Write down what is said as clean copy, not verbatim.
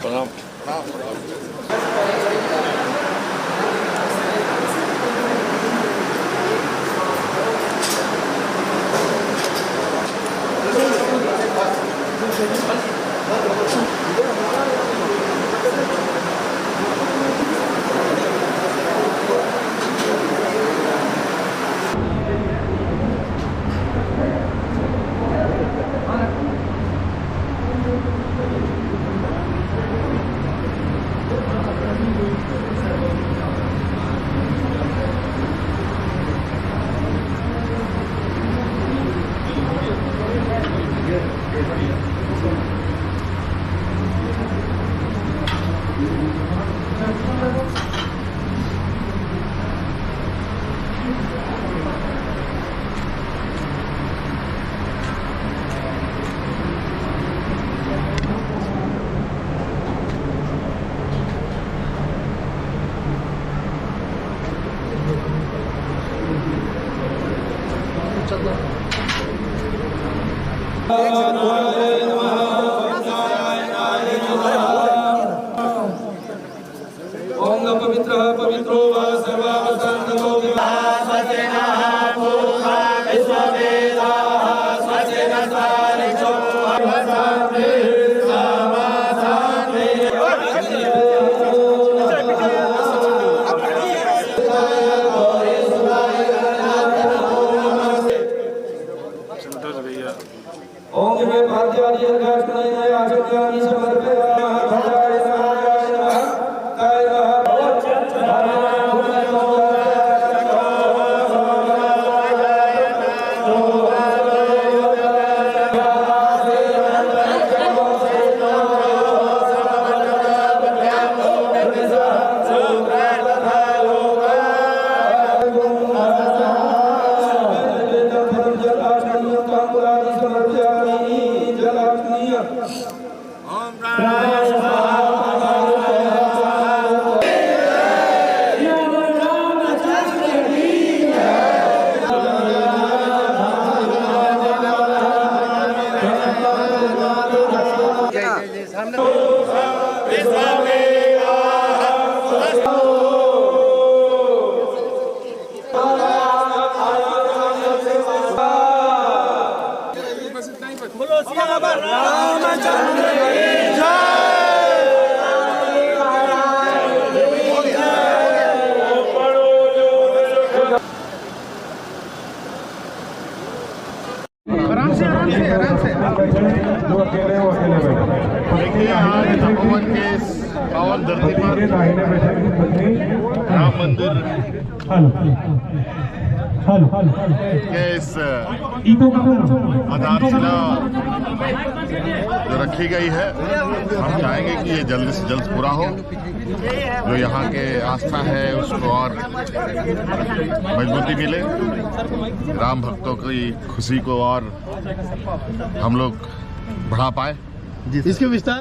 प्रणाम। ओम पवित्र पवित्रो वा सर्वावसानतो विवासतेनः पूर्वा विश्ववेदाः स्वस्तेन सारिचो वसाते समासाते ओम मे भाग्यानि अर्घानि आचर्यानि समर्पयामि देखिए, आज तपोवन के पावन धरती पर राम मंदिर के इस आधारशिला जो रखी गई है, हम चाहेंगे कि ये जल्द से जल्द पूरा हो। जो यहाँ के आस्था है उसको और मजबूती मिले, राम भक्तों की खुशी को और हम लोग बढ़ा पाए। इसके विस्तार